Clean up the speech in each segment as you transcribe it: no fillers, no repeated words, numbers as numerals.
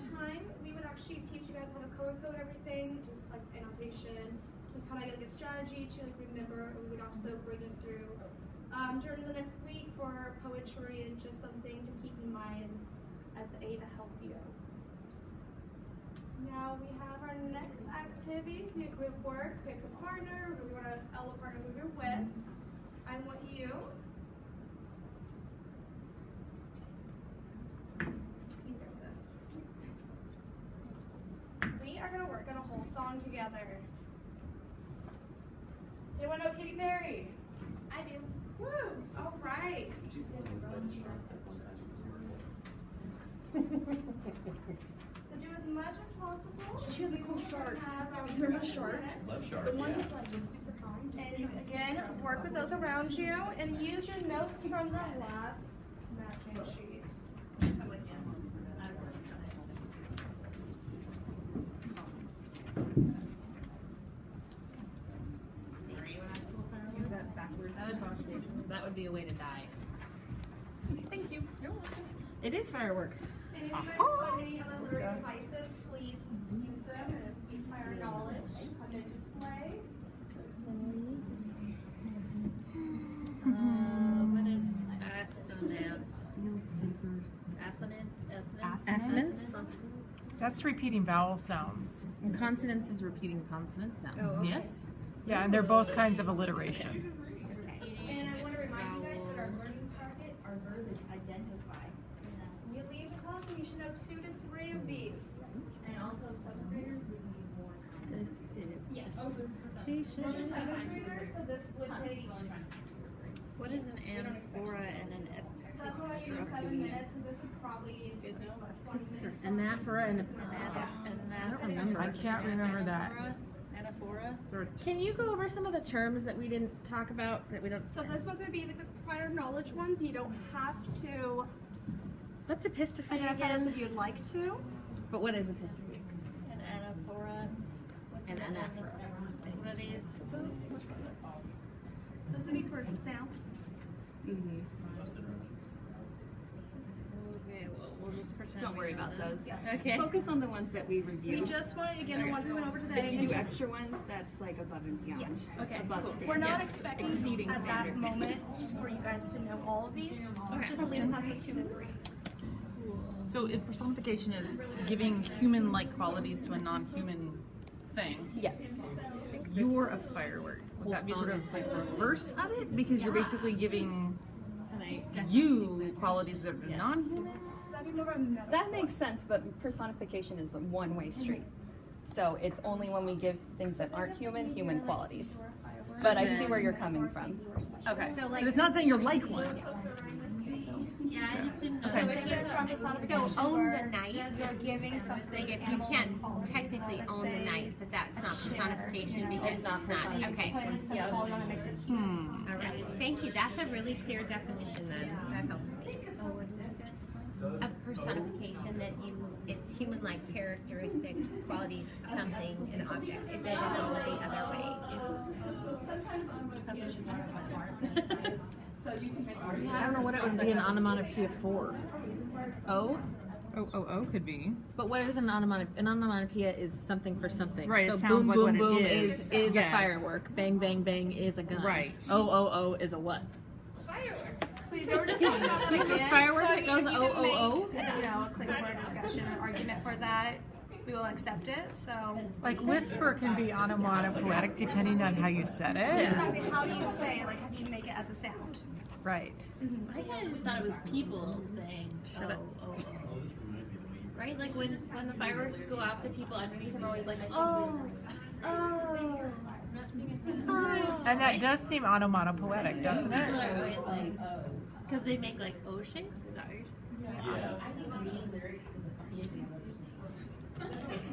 time, we would actually teach you guys how to color code everything, just like annotation, just kind of like a strategy to like remember. And we would also bring us through during the next week for poetry and just something to keep in mind as a to help you. Now we have our next activities, be a group work, pick a partner, who you want to elbow partner who you're with. I want you. We are going to work on a whole song together. Does anyone know Katy Perry? I do. Woo! All right. So do as much as possible. She had the cool sharks. You remember sharks? Love shark. The one Yeah. that's like just super kind. And you again work with those around you and use your notes from the last matching sheet. That would be a way to die. Thank you. You're welcome. It is firework. And if you guys have any other learning devices, please use them and if fire knowledge come into play. What is assonance? Assonance? That's repeating vowel sounds. And consonance is repeating consonant sounds. Oh, okay. Yes? Yeah, and they're both kinds of alliteration. And I want to remind you guys that our learning target, our verb is identify. When you leave the classroom, you should know 2 to 3 of these. And also seventh graders would need more time. This is Yes. patient. For the 7th graders, so this would take, What is an anaphora and an that's why I use 7 minutes, and this would probably be 20 minutes. anaphora and I don't remember. I can't remember that. Anaphora. Can you go over some of the terms that we didn't talk about that we don't? So this one's going to be like the prior knowledge ones. You don't have to What's epistrophe identify again? this if you'd like to. But what is epistrophe? An anaphora. And anaphora. What are these? Those would be for sound. Okay, well, we'll just pretend. Don't we worry know about them. those. Okay. Focus on the ones that we We reviewed. just want, again, the ones we went over today. If you and do just- extra ones, that's like above and beyond. Yes. Okay. Above standard. We're not expecting Exceeding at standard. that moment for you guys to know all of these. Just leave the class with 2 to 3. So if personification is giving human-like qualities to a non-human thing, Yeah. you're a firework. Would that be sort of like reverse of it? Because you're basically giving you qualities that are non-human? That'd be more of a metaphor. That makes sense, but personification is a one-way street. So it's only when we give things that aren't human qualities. But I see where you're coming from. Okay. So, like- but it's not saying you're like one. Yeah, I just didn't know. Okay. So if you're from personification, So own the where night. you're giving something. Like if you can't technically own the night, but that's not personification because it's not. Okay. Yeah. Makes it human. All right. Thank you. That's a really clear definition then. That helps me. A personification that it's human-like characteristics, qualities to something, an object. It doesn't go the other way. That's what you just went I don't know what it would be an onomatopoeia for. Oh? Oh, could be. But what is an onomatopoeia? An onomatopoeia is something for something. Right, So it sounds boom, like boom, what it boom is. is a Yes. firework. Bang, bang, bang is a gun. Right. Oh is a what? See, they were just talking about that again. Firework So that goes if you oh, can make, oh, you know, a clear word discussion or argument for that, we will accept it. So Like whisper can be onomatopoetic depending on how you said it. exactly, how do you say it? Like, how do you make it as a sound? Right. I kind of just thought it was people saying, oh. Right? Like when the fireworks go off, the people underneath them are always like, oh. And that does seem onomatopoetic, doesn't People it? are always like, because they make like O shapes. Is that right? Yeah.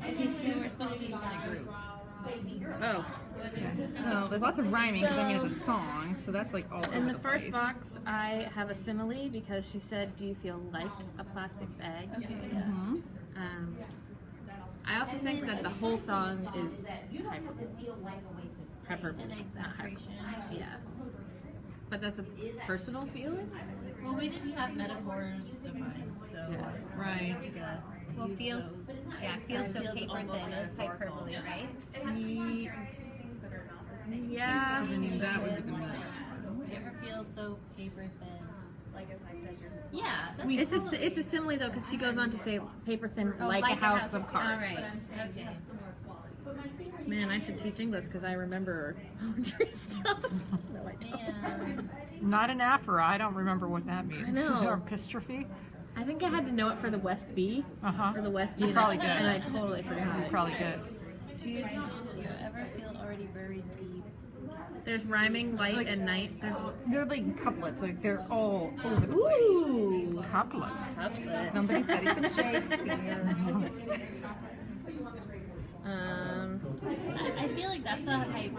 Okay, so we're supposed to do this in a group. Oh. Well, there's lots of rhyming because I mean it's a song, so that's like all In over the first place. box, I have a simile because she said, "Do you feel like a plastic bag?" Mhm. I also think that the whole song is hyperbole. Hyperbole, An not hyperbole. exaggeration. Yeah. But that's a personal feeling. Well, we didn't have metaphors defined, so. Yeah. Right. Like a, Well, you feels so. feels so Feels paper almost thin is hyperbole, metaphorical. right? It has to be comparing two things that are not the same. Yeah. So then that would be the meaning. Do you ever feel so paper thin? Like if I said you're Yeah. That's It's a simile though, because she goes on to say paper thin, Oh, like a house of All cards. right. Okay. Man, I should teach English because I remember poetry stuff. No, I don't. Man. Not an aphora. I don't remember what that means. I know. Or epistrophe. I think I had to know it for the West B Uh-huh. or the West You D, probably and did. I totally forgot You it. probably did. Do you ever feel already buried deep? There's rhyming, light, Like- and night. There's They're like couplets, like they're all over the place. ooh, Couplets. couplet. Somebody said it from Shakespeare. I feel like that's a hype.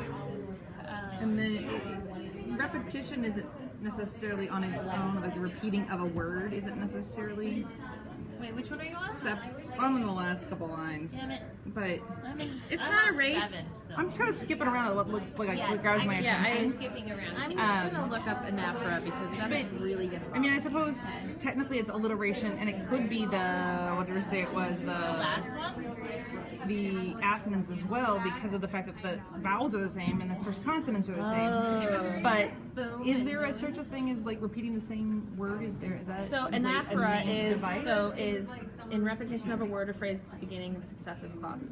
And then repetition isn't necessarily on its own, like the repeating of a word isn't necessarily Wait, which one are you on? I'm in the last couple lines. Damn it. But It's I'm not on a race. 7 still. I'm kind of skipping around at what looks like Yes, what grabs my yeah, attention. I'm skipping around. I'm too. gonna look up anaphora because that's But- really good. I mean, I suppose technically it's alliteration, and it could be the what did we say it was The last one? the assonance as well because of the fact that the vowels are the same and the first consonants are the same. Oh. But is there a such a thing as like repeating the same word? Is that So a anaphora named device? is in repetition of a word or phrase at the beginning of successive clauses.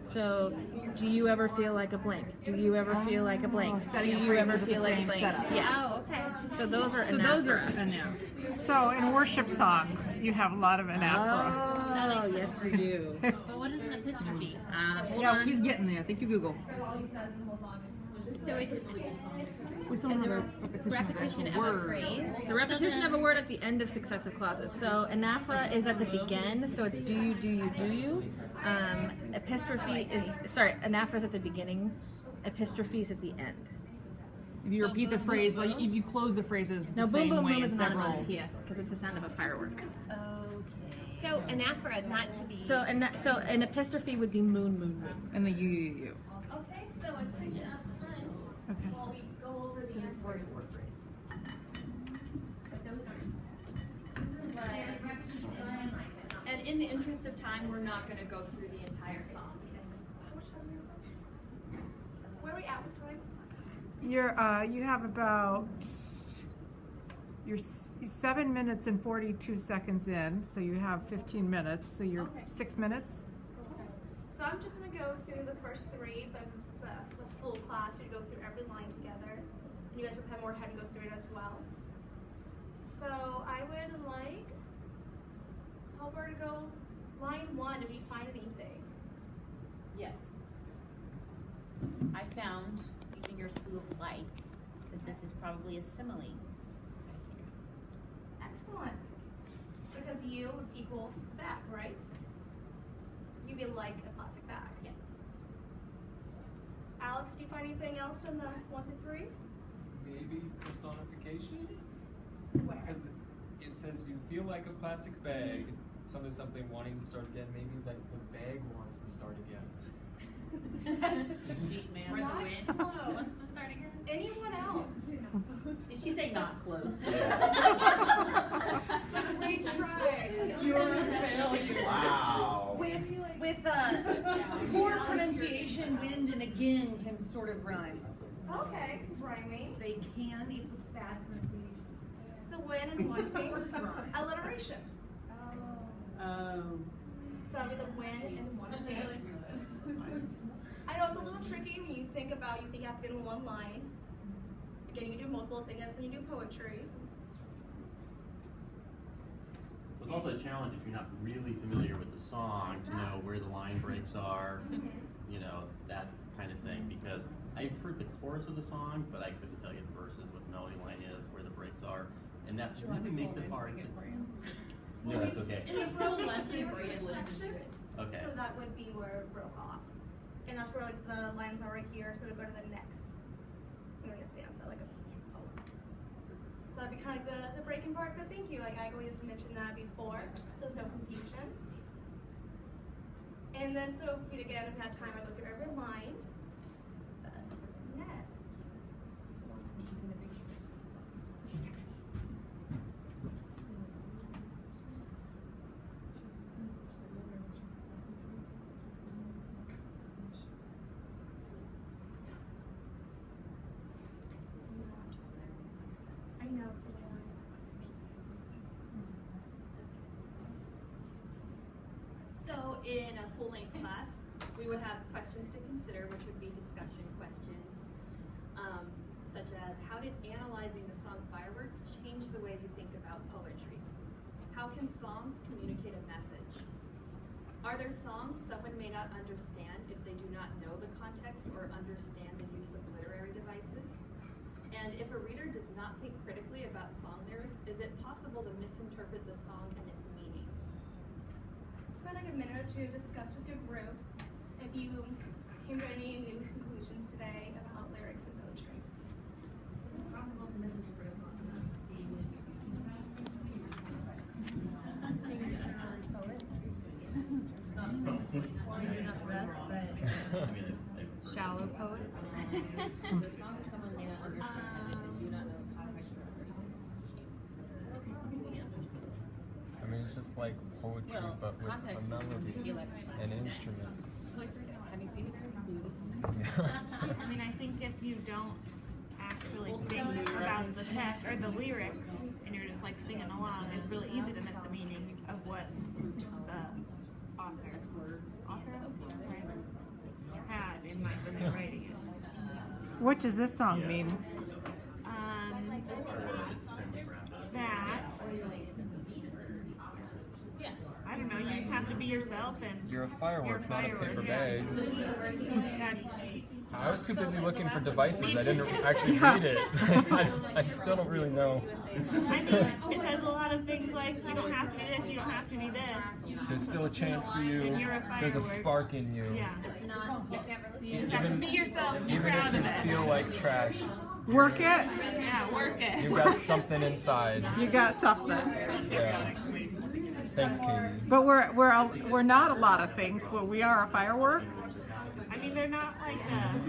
So, do you ever feel like a blank? Do you ever feel like a blank? Do setting a you phrase ever with the feel like a same blank? setup. Yeah. Oh, okay. So those are So those are anaphora. enough. So in worship songs, you have a lot of anaphora. Oh, yes, you do. But what is an epistrophe? Hold Yeah, on. she's getting there. Thank you, Google. So it's With some of the repetition of actual a word. phrase. The repetition of a word at the end of successive clauses. So anaphora is at the begin, so it's do you, do you, do you. Epistrophe is, sorry, anaphora is at the beginning, epistrophe is at the end. If you repeat the phrase, like if you close the phrases the No, boom, same boom, way boom in is an several. onomatopoeia because it's the sound of a firework. Okay. So anaphora, not to be. So an epistrophe would be moon, moon, moon. And the you. Okay, so it's just Okay. while we go over the answers. And in the interest of time, we're not going to go through the entire song. Where are we at with time? You have about you're 7 minutes and 42 seconds in, so you have 15 minutes. So you're Okay. 6 minutes. So I'm just gonna go through the first three, but this is the full class. We go through every line together, and you guys will have more time to go through it as well. So I would like Helper to go line 1. If you find anything. Yes. I found, using your clue of like, that this is probably a simile. Excellent. Because you would equal bag, right? You'd be like a plastic bag. Yes. Alex, do you find anything else in the 1 through 3? Maybe personification? Where? Because it says you feel like a plastic bag, something wanting to start again. Maybe like the bag wants to start again. Speak, man. Not close. What's the start again? Anyone else? Did she say not close? We tried. Wow. With poor pronunciation, wind and again can sort of rhyme. Okay, rhyming. They can, even with bad pronunciation. So when and wanting. Alliteration. Oh. So with a when and wanting. I know it's a little tricky when you think it has to be in one line. Again, you do multiple things. That's when you do poetry. It's also a challenge if you're not really familiar with the song to know where the line breaks are, you know, that kind of thing. Because I've heard the chorus of the song, but I couldn't tell you the verses, what the melody line is, where the breaks are, and that really makes it hard to. No, that's okay. It's a full lesson where you listen to it. Okay. So that would be where it broke off. And that's where like the lines are right here, so to go to the next. Like a stanza, like a poem. So that'd be kind of like the breaking part, but thank you. Like I always mentioned that before, so there's no confusion. And then so if we again if we had time, I'd go through every line. But next. So in a full-length class, we would have questions to consider, which would be discussion questions, such as how did analyzing the song Fireworks change the way you think about poetry? How can songs communicate a message? Are there songs someone may not understand if they do not know the context or understand the use of literary devices? And if a reader does not think critically about song lyrics, is it possible to misinterpret the song and its meaning? Spend like a minute or two to discuss with your group if you came to any new conclusions today about lyrics and poetry. Is it possible to misinterpret a song? Maybe not the best, but shallow poet. Someone may not understand if they do not know the context of the I mean, it's just like poetry, but with a melody and instruments. Have you seen it? I mean, I think if you don't actually think about the text or the lyrics and you're just like singing along, it's really easy to miss the meaning of what the author had in mind when they were writing it. What does this song mean? That I don't know. You just have to be yourself, and You're a firework, not a paper yeah. bag. That's- I was too busy looking for devices. I didn't actually read it. I still don't really know. I mean, it says a lot of things like you don't have to be this, you don't have to be this. There's still a chance for you. And you're a There's a firework. spark in you. Yeah. It's not. You just have to be yourself and be Even proud if of you it. feel like trash, Work it. Yeah, work it. you got something inside. You got something. Yeah. Thanks, Katie. But we're not a lot of things, but we are a firework. I mean, they're not like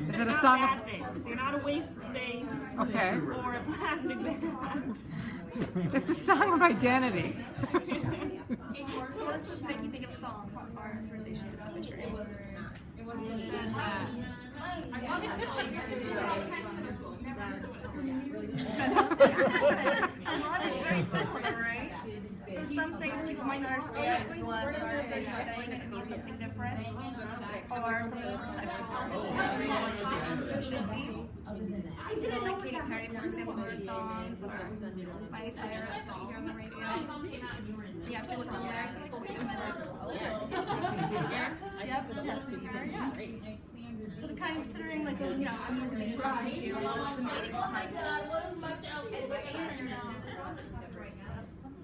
Is they're it a not song bad of- things. You're not a waste of space. Okay. Or a plastic bag. It's a song of identity. So what does this make you think of songs as far as relation to poetry? A lot of it's very simple though, right? There's some things people might not understand what the artist is saying and it means something different. Or something's more sexual, it's not really what it should be. So like Katy Perry, for example, her songs, or Miley Cyrus that you hear on the radio. You have to look at the lyrics and like, wait a minute. Yep, Justin Bieber, yeah. So the kind of considering like the music that you listen to, what is the meaning behind it?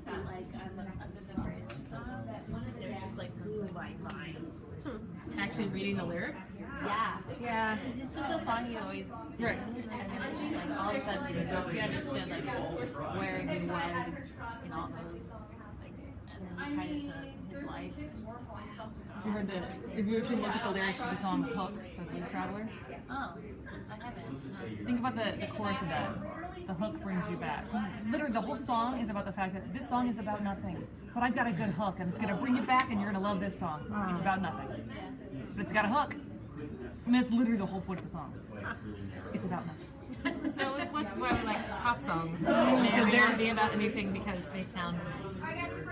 That like Under the Bridge song, there's just like blue white lines. Actually reading the lyrics? Yeah. Yeah. It's just a song you always sing, Right. and then it's just like all of a sudden you understand like where he was in all those, like, and then you tie it to his life. You heard the, if you actually look at the lyrics to the song Hook by Blues Traveler, Oh, I haven't. think about the chorus of that. The hook brings you back. Literally, the whole song is about the fact that this song is about nothing, but I've got a good hook, and it's going to bring you back, and you're going to love this song. It's about nothing, but it's got a hook. I mean, it's literally the whole point of the song. It's about nothing. So which is why we like pop songs. They may or may not be about anything because they sound nice. Alright guys,